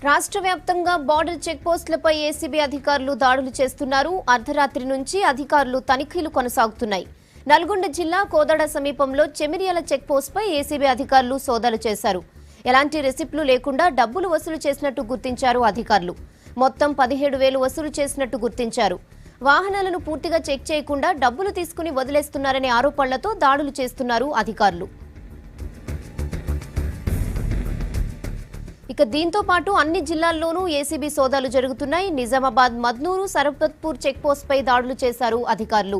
రాష్ట్ర వ్యాప్తంగా border check పోస్టులపై ACB అధికారులు దాడులు చేస్తున్నారు. అర్ధరాత్రి నుంచి అధికారులు తనిఖీలు కొనసాగుతున్నాయి. నల్గొండ జిల్లా కోదాడ సమీపంలో చెమిరియాల చెక్ పోస్టుపై ఏసీబీ అధికారులు సోదాలు చేశారు. ఎలాంటి రెసిప్ట్లు లేకుండా డబ్బులు వసూలు చేసినట్టు గుర్తించారు అధికారులు. మొత్తం 17,000 వసూలు చేసినట్టు గుర్తించారు. వాహనాలను పూర్తిగా చెక్ చేయకుండా డబ్బులు తీసుకుని వదిలేస్తున్నారనే ఆరోపణలతో దాడులు చేస్తున్నారు అధికారులు. ఇక దీంతో పాటు అన్ని జిల్లాల్లోనూ ఏసీబీ సోదాలు జరుగుతున్నాయి. నిజామాబాద్ మద్నూరు సరపత్పూర్ చెక్ పోస్ట్ పై దాడులు చేశారు అధికారులు.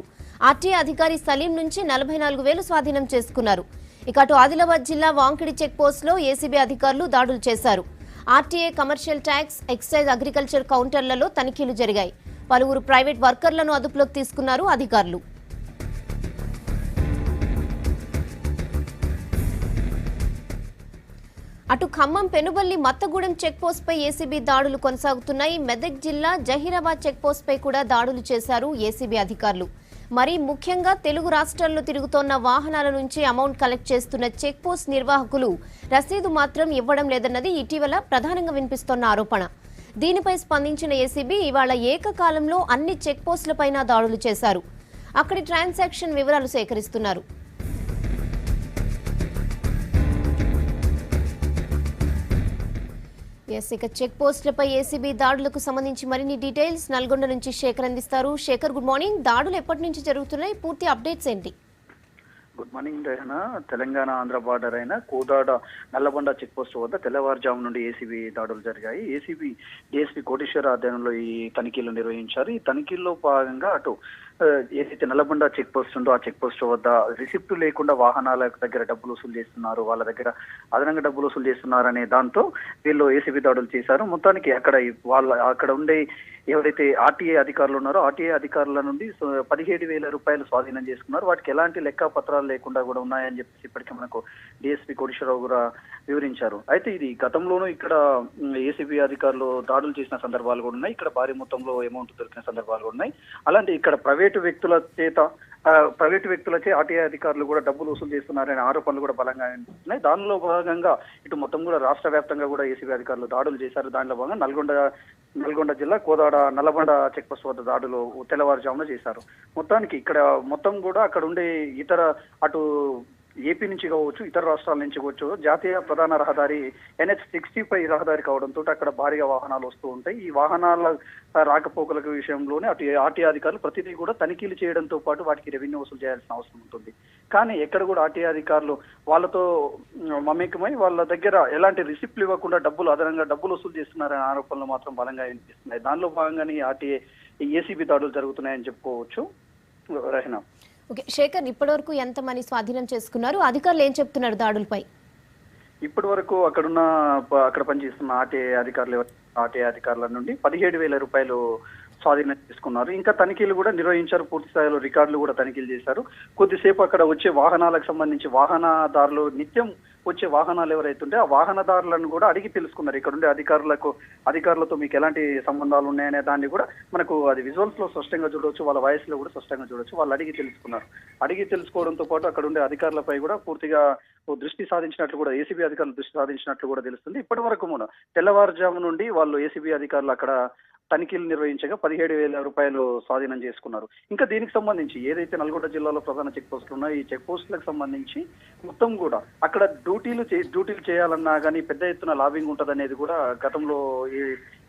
ఆర్టీఏ అధికారి సలీం నుంచి 44,000 స్వాధీనం చేసుకున్నారు. ఇక అటు ఆదిలాబాద్ జిల్లా వాంకిడి చెక్ పోస్ట్ లో ఏసీబీ అధికారులు దాడులు చేశారు. RTA commercial tax, excise, agriculture కౌంటర్లలో తనిఖీలు జరిగాయి. పలువురు ప్రైవేట్ వర్కర్లను అదుపులోకి తీసుకున్నారు అధికారులు. అటు ఖమ్మం పెనుబల్లి మత్తగూడెం చెక్ పోస్ట్ పై ఏసీబీ దాడులు కొనసాగుతున్నాయి. మెదక్ జిల్లా జహీరాబాద్ చెక్ పోస్ట్ పై కూడా దాడులు చేశారు ఏసీబీ అధికారులు. మరీ ముఖ్యంగా తెలుగు రాష్ట్రాల్లో తిరుగుతోన్న వాహనాల నుంచి అమౌంట్ కలెక్ట్ చేస్తున్న చెక్ పోస్ట్ నిర్వాహకులు రసీదు మాత్రం ఇవ్వడం లేదన్నది ఇటీవల ప్రధానంగా వినిపిస్తోన్న ఆరోపణ. దీనిపై స్పందించిన ఏసీబీ ఇవాళ ఏకకాలంలో అన్ని చెక్ పోస్టులపైన దాడులు చేశారు. అక్కడి ట్రాన్సాక్షన్ వివరాలు సేకరిస్తున్నారు. ఇక చెక్ పోస్టులపై ఏసీబీ దాడులకు సంబంధించి మరిన్ని డీటెయిల్స్ నల్గొండ నుంచి శేఖర్ అందిస్తారు. Shekhar, good morning. దాడులు ఎప్పటి నుంచి జరుగుతున్నాయి? పూర్తి అప్డేట్స్ ఏంటి? Good morning Rehana. Telangana Andhra border అయిన కోదాడ నల్లబండ చెక్ పోస్ట్ వద్ద తెల్లవారుజాము నుండి ఏసీబీ దాడులు జరిగాయి. ఏసీబీ డీఎస్పీ కోటేశ్వర ఆధ్వర్యంలో ఈ తనిఖీలు నిర్వహించారు. ఈ తనిఖీల్లో భాగంగా అటు ఏదైతే నల్లబండ చెక్ పోస్ట్ ఉందో ఆ చెక్ పోస్ట్ వద్ద రిసిప్ట్ లేకుండా వాహనాల దగ్గర డబ్బులు వసూలు చేస్తున్నారు, వాళ్ళ దగ్గర అదనంగా డబ్బులు వసూలు చేస్తున్నారు అనే దాంతో వీళ్ళు ఏసీబీ దాడులు చేశారు. మొత్తానికి అక్కడ ఉండే ఎవరైతే ఆర్టీఏ అధికారులు ఉన్నారో ఆర్టీఏ అధికారుల నుండి 17,000 రూపాయలు స్వాధీనం చేసుకున్నారు. వాటికి ఎలాంటి లెక్క పత్రాలు లేకుండా కూడా ఉన్నాయని చెప్పేసి ఇప్పటికే మనకు డిఎస్పీ కోటేశ్వరరావు కూడా వివరించారు. అయితే ఇది గతంలోనూ ఇక్కడ ఏసీబీ అధికారులు దాడులు చేసిన సందర్భాలు కూడా ఉన్నాయి. ఇక్కడ భారీ మొత్తంలో అమౌంట్ దొరికిన సందర్భాలు కూడా ఉన్నాయి. అలాంటి ఇక్కడ ప్రైవేటు వ్యక్తులచే ఆర్టీఐ అధికారులు కూడా డబ్బులు వసూలు చేస్తున్నారనే ఆరోపణలు కూడా బలంగా ఉన్నాయి. దానిలో భాగంగా ఇటు మొత్తం కూడా రాష్ట్ర వ్యాప్తంగా కూడా ఏసీబీ అధికారులు దాడులు చేశారు. దానిలో భాగంగా నల్గొండ జిల్లా కోదాడ నల్లబండ చెక్ పోస్ట్ వద్ద దాడులు తెల్లవారుజామున చేశారు. మొత్తానికి ఇక్కడ మొత్తం కూడా అక్కడ ఉండే ఇతర అటు ఏపీ నుంచి కావచ్చు, ఇతర రాష్ట్రాల నుంచి కావచ్చు, జాతీయ ప్రధాన రహదారి NH-65 రహదారి కావడంతో అక్కడ భారీగా వాహనాలు వస్తూ ఉంటాయి. ఈ వాహనాల రాకపోకల విషయంలోనే అటు ఆర్టీఏ అధికారులు ప్రతిదీ కూడా తనిఖీలు చేయడంతో పాటు వాటికి రెవెన్యూ వసూలు చేయాల్సిన అవసరం ఉంటుంది. కానీ ఎక్కడ కూడా ఆర్టీఏ అధికారులు వాళ్ళతో మమేకమై వాళ్ళ దగ్గర ఎలాంటి రిసిప్ట్లు ఇవ్వకుండా అదనంగా డబ్బులు వసూలు చేస్తున్నారనే ఆరోపణలు మాత్రం బలంగా వినిపిస్తున్నాయి. దానిలో భాగంగానే ఏసీబీ దాడులు జరుగుతున్నాయని చెప్పుకోవచ్చు. రహనా. ఓకే శేఖర్, ఇప్పటివరకు ఎంత మనీ స్వాధీనం చేసుకున్నారు? అధికారులు ఏం చెప్తున్నారు దాడులపై? ఇప్పటి వరకు అక్కడ పనిచేస్తున్న ఆర్టీఏ అధికారుల నుండి 17,000 రూపాయలు స్వాధీనం చేసుకున్నారు. ఇంకా తనిఖీలు కూడా నిర్వహించారు. పూర్తి స్థాయిలో రికార్డులు కూడా తనిఖీలు చేశారు. కొద్దిసేపు అక్కడ వచ్చే వాహనాలకు సంబంధించి వాహనదారులు నిత్యం వచ్చే వాహనాలు ఎవరైతుంటే ఆ వాహనదారులను కూడా అడిగి తెలుసుకున్నారు. ఇక్కడ ఉండే అధికారులతో మీకు ఎలాంటి సంబంధాలు ఉన్నాయనే దాన్ని కూడా మనకు అది విజువల్స్ లో స్పష్టంగా చూడవచ్చు, వాళ్ళ వాయిస్ లో కూడా స్పష్టంగా చూడవచ్చు. వాళ్ళు అడిగి తెలుసుకున్నారు. అడిగి తెలుసుకోవడంతో పాటు అక్కడ ఉండే అధికారులపై కూడా పూర్తిగా దృష్టి సాధించినట్లు కూడా ఏసీబీ అధికారులు దృష్టి సాధించినట్లు కూడా తెలుస్తుంది. ఇప్పటి వరకు కూడా తెల్లవారుజాము నుండి వాళ్ళు ఏసీబీ అధికారులు అక్కడ తనిఖీలు నిర్వహించగా 17,000 రూపాయలు స్వాధీనం చేసుకున్నారు. ఇంకా దీనికి సంబంధించి ఏదైతే నల్గొండ జిల్లాలో ప్రధాన చెక్ పోస్టులు ఉన్నాయో ఈ చెక్ పోస్టులకు సంబంధించి మొత్తం కూడా అక్కడ డ్యూటీలు చేయాలన్నా కానీ పెద్ద ఎత్తున లాబింగ్ ఉంటుంది అనేది కూడా గతంలో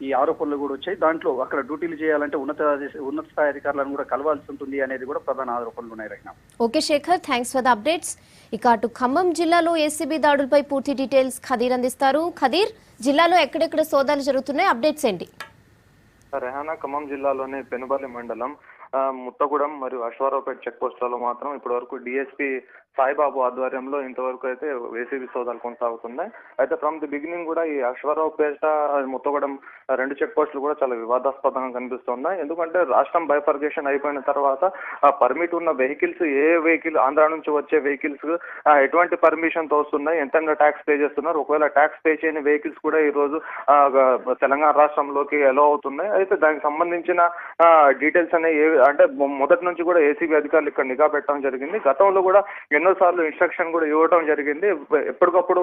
ఈ ఆరోపణలు కూడా వచ్చాయి. దాంట్లో అక్కడ డ్యూటీలు చేయాలంటే ఉన్నత స్థాయి అధికారులను కూడా కలవాల్సి ఉంటుంది అనేది కూడా ప్రధాన ఆరోపణలు ఉన్నాయి. Raina. Okay Shekhar, thanks for the updates. ఇక అటు ఖమ్మం జిల్లాలో ఏసీబీ దాడులపై పూర్తి డీటెయిల్స్ ఖదీర్ అందిస్తారు. ఖదీర్, జిల్లాలో ఎక్కడెక్కడ సోదాలు జరుగుతున్నాయి, అప్డేట్స్ ఏంటి? రెహానా, ఖమ్మం జిల్లాలోని పెనుబల్లి మండలం ముత్తగూడెం మరియు అశ్వారావుపేట చెక్ పోస్టులలో మాత్రం ఇప్పటి వరకు డిఎస్పీ సాయిబాబు ఆధ్వర్యంలో ఇంతవరకు అయితే ఏసీబీ సోదాలు కొనసాగుతున్నాయి. అయితే ఫ్రమ్ ది బిగినింగ్ కూడా ఈ అశ్వారావుపేట, ముత్తగూడెం 2 చెక్ పోస్టులు కూడా చాలా వివాదాస్పదంగా కనిపిస్తున్నాయి. ఎందుకంటే రాష్ట్రం బైఫర్గేషన్ అయిపోయిన తర్వాత పర్మిట్ ఉన్న వెహికల్స్ వెహికల్ ఆంధ్ర నుంచి వచ్చే వెహికల్స్ ఎటువంటి పర్మిషన్ తో వస్తున్నాయి, ఎంత ట్యాక్స్ పే చేస్తున్నారు, ఒకవేళ ట్యాక్స్ పే చేయని వెహికల్స్ కూడా ఈ రోజు తెలంగాణ రాష్ట్రంలోకి ఎలో అవుతున్నాయి. అయితే దానికి సంబంధించిన డీటెయిల్స్ అనేవి అంటే మొదటి నుంచి కూడా ఏసీబీ అధికారులు ఇక్కడ నిఘా పెట్టడం జరిగింది. గతంలో కూడా ఎన్నోసార్లు ఇన్స్ట్రక్షన్ కూడా ఇవ్వడం జరిగింది. ఎప్పటికప్పుడు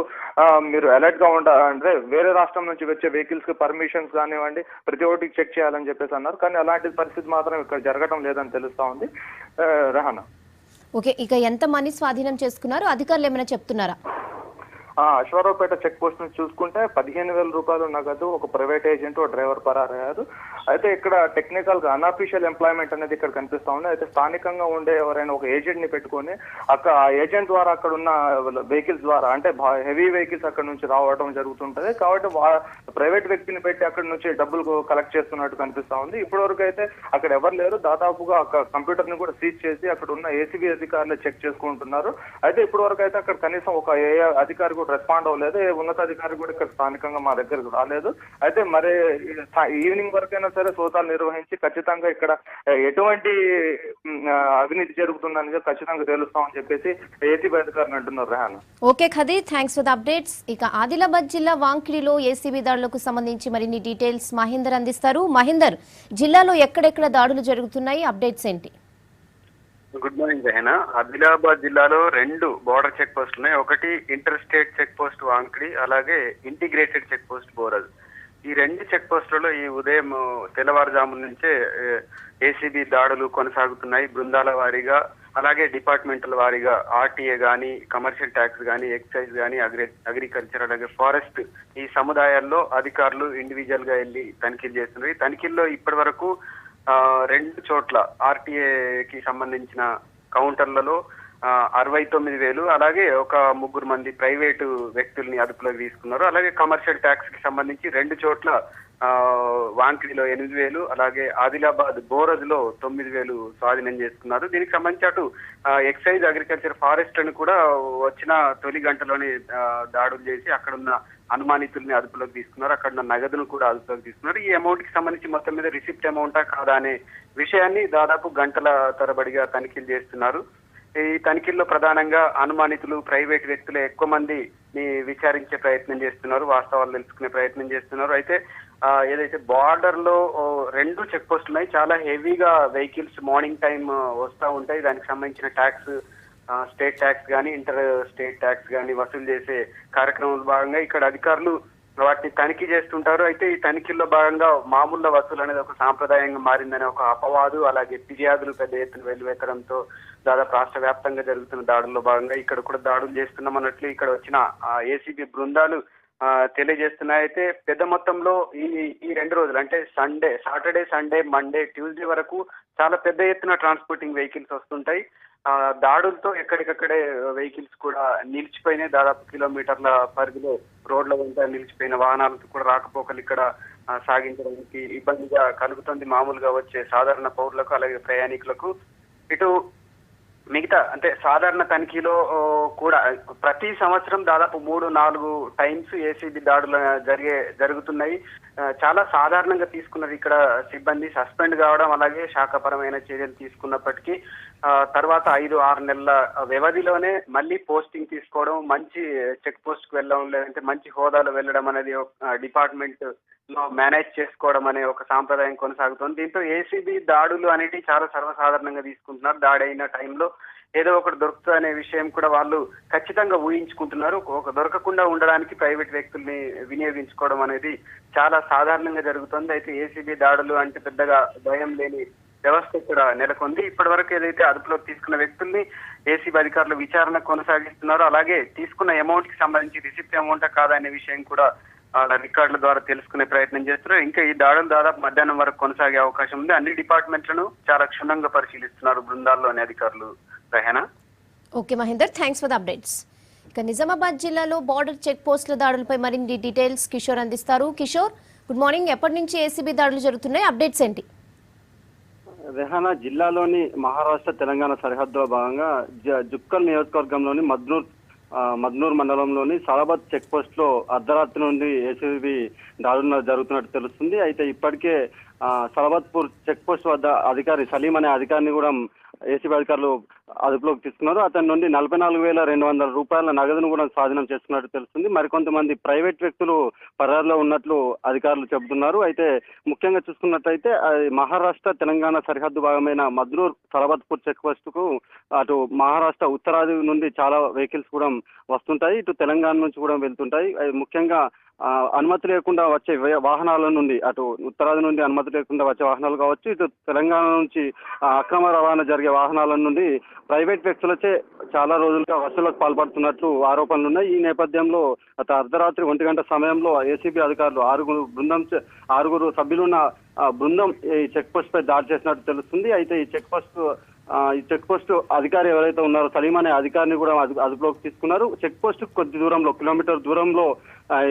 మీరు అలర్ట్ గా అంటే వేరే రాష్ట్రం నుంచి వచ్చే వెహికల్స్ కి పర్మిషన్స్ కానివ్వండి ప్రతి ఒక్కటి చెక్ చేయాలని చెప్పేసి అన్నారు. కానీ అలాంటి పరిస్థితి మాత్రం ఇక్కడ జరగడం లేదని తెలుస్తా ఉంది. రెహానా. ఓకే, ఇక ఎంత మనీ స్వాధీనం చేసుకున్నారు, అధికారులు ఏమైనా చెప్తున్నారా? అశ్వారావుపేట చెక్ పోస్ట్ నుంచి చూసుకుంటే 15,000 రూపాయలు నగదు, ఒక ప్రైవేట్ ఏజెంట్, ఒక డ్రైవర్ పరారయ్యారు. అయితే ఇక్కడ టెక్నికల్ గా అన్అఫీషియల్ ఎంప్లాయ్మెంట్ అనేది ఇక్కడ కనిపిస్తా ఉంది. అయితే స్థానికంగా ఉండే ఎవరైనా ఒక ఏజెంట్ ని పెట్టుకొని ఆ ఏజెంట్ ద్వారా అక్కడ ఉన్న వెహికల్స్ ద్వారా అంటే హెవీ వెహికల్స్ అక్కడ నుంచి రావడం జరుగుతుంటది. కాబట్టి ప్రైవేట్ వ్యక్తిని పెట్టి అక్కడ నుంచి డబ్బులు కలెక్ట్ చేస్తున్నట్టు కనిపిస్తా ఉంది. ఇప్పటి వరకు అయితే అక్కడ ఎవరు లేరు. దాదాపుగా కంప్యూటర్ ని కూడా సీజ్ చేసి అక్కడ ఉన్న ఏసీబీ అధికారులు చెక్ చేసుకుంటున్నారు. అయితే ఇప్పటి వరకు అయితే అక్కడ కనీసం ఒక ఏ అధికారి రెస్పాండ్ అవ్వలేదు. ఉన్నతాధికారి కూడా ఇక్కడ స్థానికంగా మా దగ్గరకు రాలేదు. అయితే మరి ఈవినింగ్ వరకైనా సరే సోదాలు నిర్వహించి ఖచ్చితంగా ఇక్కడ ఎటువంటి అవినీతి జరుగుతుందని ఖచ్చితంగా తెలుస్తామని చెప్పేసి ఏసీబీ అధికారులు అంటున్నారు. Rehana. Okay Khadeer, thanks for the updates. ఇక ఆదిలాబాద్ జిల్లా వాంకిడిలో ఏసీబీ దాడులకు సంబంధించి మరిన్ని డీటెయిల్స్ మహేందర్ అందిస్తారు. మహేందర్, జిల్లాలో ఎక్కడెక్కడ దాడులు జరుగుతున్నాయి, అప్డేట్స్ ఏంటి? Good morning Rehana. ఆదిలాబాద్ జిల్లాలో 2 బోర్డర్ చెక్ పోస్టులు ఉన్నాయి. ఒకటి inter state check post Wankidi, అలాగే ఇంటిగ్రేటెడ్ చెక్ పోస్ట్ బోరజ్. ఈ 2 చెక్ పోస్టులలో ఈ ఉదయం తెల్లవారుజాముల నుంచే ఏసీబీ దాడులు కొనసాగుతున్నాయి. బృందాల వారీగా, అలాగే డిపార్ట్మెంటల్ వారీగా ఆర్టీఏ గానీ, కమర్షియల్ ట్యాక్స్ గానీ, ఎక్సైజ్ గానీ, అగ్రికల్చర్, అలాగే ఫారెస్ట్ ఈ సముదాయాల్లో అధికారులు ఇండివిజువల్ గా వెళ్లి తనిఖీలు చేస్తున్నారు. ఈ తనిఖీల్లో ఇప్పటి వరకు 2 చోట్ల ఆర్టీఏకి సంబంధించిన కౌంటర్లలో 69,000, అలాగే ఒక 3 మంది ప్రైవేటు వ్యక్తుల్ని అదుపులోకి తీసుకున్నారు. అలాగే కమర్షియల్ ట్యాక్స్ కి సంబంధించి 2 చోట్ల వాంకిడిలో 8,000, అలాగే ఆదిలాబాద్ బోరజ్ లో 9,000 స్వాధీనం చేసుకున్నారు. దీనికి సంబంధించి అటు ఎక్సైజ్, అగ్రికల్చర్, ఫారెస్ట్ లను కూడా వచ్చిన తొలి గంటలోనే దాడులు చేసి అక్కడున్న అనుమానితుల్ని అదుపులోకి తీసుకున్నారు. అక్కడ ఉన్న నగదును కూడా అదుపులోకి తీసుకున్నారు. ఈ అమౌంట్ కి సంబంధించి మొత్తం మీద రిసిప్ట్ అమౌంటా కాదా అనే విషయాన్ని దాదాపు గంటల తరబడిగా తనిఖీలు చేస్తున్నారు. ఈ తనిఖీల్లో ప్రధానంగా అనుమానితులు, ప్రైవేట్ వ్యక్తులు ఎక్కువ మందిని విచారించే ప్రయత్నం చేస్తున్నారు, వాస్తవాలు తెలుసుకునే ప్రయత్నం చేస్తున్నారు. అయితే ఏదైతే బార్డర్ లో 2 చెక్ పోస్టులు ఉన్నాయి. చాలా హెవీగా వెహికల్స్ మార్నింగ్ టైం వస్తూ ఉంటాయి. దానికి సంబంధించిన ట్యాక్స్, స్టేట్ ట్యాక్స్ కానీ, ఇంటర్ స్టేట్ ట్యాక్స్ కానీ వసూలు చేసే కార్యక్రమంలో భాగంగా ఇక్కడ అధికారులు వాటిని తనిఖీ చేస్తుంటారు. అయితే ఈ తనిఖీల్లో భాగంగా మామూలు వసూలు అనేది ఒక సాంప్రదాయంగా మారిందనే ఒక అపవాదు, అలాగే ఫిర్యాదులు పెద్ద ఎత్తున వెల్లువెత్తడంతో దాదాపు రాష్ట్ర వ్యాప్తంగా జరుగుతున్న దాడుల్లో భాగంగా ఇక్కడ కూడా దాడులు చేస్తున్నామన్నట్లు ఇక్కడ వచ్చిన ఏసీబీ బృందాలు తెలియజేస్తున్నాయి. అయితే పెద్ద మొత్తంలో ఈ 2 రోజులు అంటే సాటర్డే, సండే, మండే, ట్యూస్డే వరకు చాలా పెద్ద ఎత్తున ట్రాన్స్పోర్టింగ్ వెహికల్స్ వస్తుంటాయి. దాడులతో ఎక్కడికక్కడే వెహికల్స్ కూడా నిలిచిపోయినాయి. దాదాపు కిలోమీటర్ల పరిధిలో రోడ్ల వెంట నిలిచిపోయిన వాహనాలతో కూడా రాకపోకలు ఇక్కడ సాగించడానికి ఇబ్బందిగా కలుగుతుంది మామూలుగా వచ్చే సాధారణ పౌరులకు, అలాగే ప్రయాణికులకు. ఇటు మిగతా అంటే సాధారణ తనిఖీలో కూడా ప్రతి సంవత్సరం దాదాపు 3-4 టైమ్స్ ఏసీబీ దాడులు జరుగుతున్నాయి. చాలా సాధారణంగా తీసుకున్నారు. ఇక్కడ సిబ్బంది సస్పెండ్ కావడం, అలాగే శాఖపరమైన చర్యలు తీసుకున్నప్పటికీ తర్వాత 5-6 నెలల వ్యవధిలోనే మళ్ళీ పోస్టింగ్ తీసుకోవడం, మంచి చెక్ పోస్ట్ కు వెళ్ళడం, లేదంటే మంచి హోదాలో వెళ్ళడం అనేది డిపార్ట్మెంట్ లో మేనేజ్ చేసుకోవడం అనే ఒక సాంప్రదాయం కొనసాగుతుంది. దీంతో ఏసీబీ దాడులు అనేవి చాలా సర్వసాధారణంగా తీసుకుంటున్నారు. దాడి అయిన టైంలో ఏదో ఒకటి దొరుకుతుంది అనే విషయం కూడా వాళ్ళు ఖచ్చితంగా ఊహించుకుంటున్నారు. ఒక దొరకకుండా ఉండడానికి ప్రైవేట్ వ్యక్తుల్ని వినియోగించుకోవడం అనేది చాలా సాధారణంగా జరుగుతుంది. అయితే ఏసీబీ దాడులు అంటే పెద్దగా భయం లేని వ్యవస్థ ఇక్కడ నెలకొంది. ఇప్పటి వరకు ఏదైతే అదుపులోకి తీసుకున్న వ్యక్తుల్ని ఏసీబీ అధికారులు విచారణ కొనసాగిస్తున్నారో, అలాగే తీసుకున్న అమౌంట్ కి సంబంధించి రిసిప్ట్ అమౌంటా కాదా అనే విషయం కూడా వాళ్ళ రికార్డుల ద్వారా తెలుసుకునే ప్రయత్నం చేస్తున్నారు. ఇంకా ఈ దాడులు దాదాపు మధ్యాహ్నం వరకు కొనసాగే అవకాశం ఉంది. అన్ని డిపార్ట్మెంట్లను చాలా క్షుణ్ణంగా పరిశీలిస్తున్నారు బృందాల్లోని అధికారులు. Rehana. Okay Mahender, thanks for the updates. ఇక నిజామాబాద్ జిల్లాలో బార్డర్ చెక్ పోస్టుల దాడులపై మరిన్ని డీటెయిల్స్ కిషోర్ అందిస్తారు. Kishore, good morning. ఎప్పటి నుంచి ఏసీబీ దాడులు జరుగుతున్నాయి, అప్డేట్స్ ఏంటి? రెహానా, జిల్లాలోని మహారాష్ట్ర తెలంగాణ సరిహద్దులో భాగంగా జుక్కల్ నియోజకవర్గంలోని మద్నూర్ మండలంలోని సాలాబాద్ చెక్ పోస్ట్ లో అర్ధరాత్రి నుండి ఏసీబీ దాడులు జరుగుతున్నట్టు తెలుస్తుంది. అయితే ఇప్పటికే సలాబాద్పూర్ చెక్ పోస్ట్ వద్ద అధికారి సలీం అనే అధికారిని కూడా ఏసీబీ అధికారులు అదుపులోకి తీసుకున్నారు. అతని నుండి 44,200 రూపాయల నగదును కూడా స్వాధీనం చేసుకున్నట్టు తెలుస్తుంది. మరికొంతమంది ప్రైవేట్ వ్యక్తులు పరారులో ఉన్నట్లు అధికారులు చెబుతున్నారు. అయితే ముఖ్యంగా చూసుకున్నట్లయితే మహారాష్ట్ర తెలంగాణ సరిహద్దు భాగమైన మద్నూర్ సలబత్పూర్ చెక్ పోస్ట్ కు అటు మహారాష్ట్ర ఉత్తరాది నుండి చాలా వెహికల్స్ కూడా వస్తుంటాయి, ఇటు తెలంగాణ నుంచి కూడా వెళ్తుంటాయి. ముఖ్యంగా అనుమతి లేకుండా వచ్చే వాహనాల నుండి, అటు ఉత్తరాది నుండి అనుమతి లేకుండా వచ్చే వాహనాలు కావచ్చు, ఇటు తెలంగాణ నుంచి అక్రమ రవాణా జరిగే వాహనాల నుండి ప్రైవేట్ వ్యక్తులచే చాలా రోజులుగా వసూళ్లకు పాల్పడుతున్నట్లు ఆరోపణలు ఉన్నాయి. ఈ నేపథ్యంలో అర్ధరాత్రి 1 గంట సమయంలో ఏసీబీ అధికారులు 6 సభ్యులున్న బృందం ఈ చెక్ పోస్ట్ పై దాడి చేసినట్టు తెలుస్తుంది. అయితే ఈ చెక్ పోస్ట్ అధికారి ఎవరైతే ఉన్నారో సలీం అనే అధికారిని కూడా అదుపులోకి తీసుకున్నారు. చెక్ పోస్ట్ కొద్ది దూరంలో, కిలోమీటర్ దూరంలో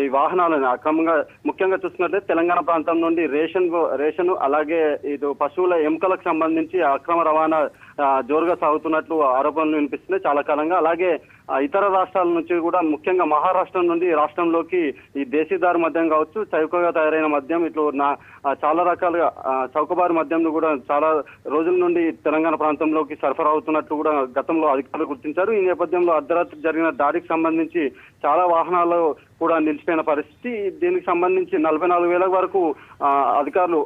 ఈ వాహనాలను అక్రమంగా, ముఖ్యంగా చూస్తున్నట్లయితే తెలంగాణ ప్రాంతం నుండి రేషన్ అలాగే ఇది పశువుల ఎముకలకు సంబంధించి అక్రమ రవాణా జోరుగా సాగుతున్నట్లు ఆరోపణలు వినిపిస్తున్నాయి చాలా కాలంగా. అలాగే ఇతర రాష్ట్రాల నుంచి కూడా, ముఖ్యంగా మహారాష్ట్ర నుండి రాష్ట్రంలోకి ఈ దేశీదారు మద్యం కావచ్చు, చౌకగా తయారైన మద్యం, ఇట్లు చాలా రకాలుగా చౌకబారు మద్యం కూడా చాలా రోజుల నుండి తెలంగాణ ప్రాంతంలోకి సరఫరా అవుతున్నట్లు కూడా గతంలో అధికారులు గుర్తించారు. ఈ నేపథ్యంలో అర్ధరాత్రి జరిగిన దాడికి సంబంధించి చాలా వాహనాలు కూడా నిలిచిపోయిన పరిస్థితి. దీనికి సంబంధించి 44,000 వరకు అధికారులు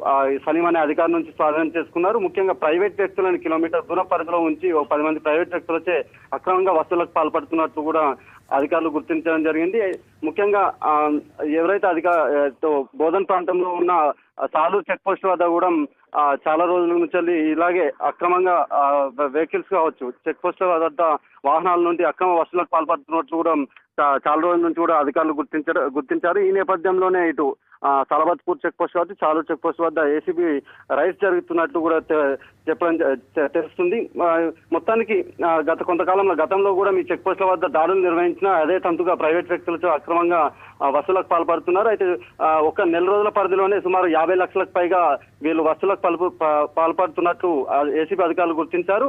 సలీం అనే అధికారి నుంచి స్వాధీనం చేసుకున్నారు. ముఖ్యంగా ప్రైవేట్ వ్యక్తులను కిలోమీటర్ దూరం పరిధిలో ఉంచి 10 మంది ప్రైవేట్ వ్యక్తులచే అక్రమంగా వసూళ్లకు పాల్పడుతున్నట్టు కూడా అధికారులు గుర్తించడం జరిగింది. ముఖ్యంగా ఎవరైతే బోధన్ ప్రాంతంలో ఉన్న సాలూరు చెక్ పోస్ట్ వద్ద కూడా చాలా రోజుల నుంచి ఇలాగే అక్రమంగా వెహికల్స్ కావచ్చు, చెక్ పోస్ట్ వద్ద వాహనాల నుండి అక్రమ వసూళ్లకు పాల్పడుతున్నట్లు కూడా చాలా రోజుల నుంచి కూడా అధికారులు గుర్తించారు. ఈ నేపథ్యంలోనే ఇటు సలబత్పూర్ చెక్ పోస్ట్ కావచ్చు, చాలూరు చెక్ పోస్ట్ వద్ద ఏసీబీ రైడ్స్ జరుగుతున్నట్టు కూడా చెప్పడం తెలుస్తుంది. మొత్తానికి గతంలో కూడా మీ చెక్ పోస్టుల వద్ద దాడులు నిర్వహించిన అదే తంతుగా ప్రైవేట్ వ్యక్తులతో అక్రమంగా వసూలకు పాల్పడుతున్నారు. అయితే ఒక నెల రోజుల పరిధిలోనే సుమారు 50 లక్షలకు పైగా వీళ్ళు వసూలకు పాల్పడుతున్నట్టు ఏసీబీ అధికారులు గుర్తించారు.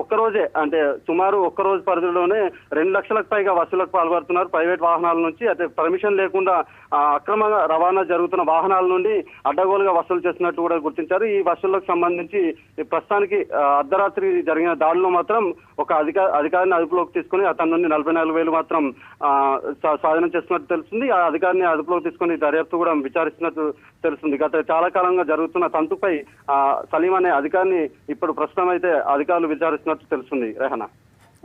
ఒక్కరోజే, అంటే సుమారు ఒక్కరోజు పరిధిలోనే 2 లక్షలకు పైగా వసూలకు పాల్పడుతున్నారు ప్రైవేట్ వాహనాల నుంచి. అయితే పర్మిషన్ లేకుండా అక్రమంగా రవాణా జరుగుతున్న వాహనాల నుండి అడ్డగోలుగా వసూలు చేస్తున్నట్టు కూడా గుర్తించారు. ఈ వసూళ్లకు సంబంధించి ప్రస్తుతానికి అర్ధరాత్రి జరిగిన దాడిలో మాత్రం ఒక అధికారిని అదుపులోకి తీసుకుని అతని నుండి 44,000 మాత్రం స్వాధీనం చేస్తున్నట్టు తెలుస్తుంది. ఆ అధికారిని అదుపులోకి తీసుకుని దర్యాప్తు కూడా విచారిస్తున్నట్టు తెలుస్తుంది. గత చాలా కాలంగా జరుగుతున్న తంతుపై సలీం అనే అధికారిని ఇప్పుడు ప్రస్తుతం అయితే అధికారులు విచారిస్తున్నట్టు తెలుస్తుంది. Rehana.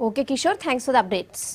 Okay Kishore, thanks for the updates.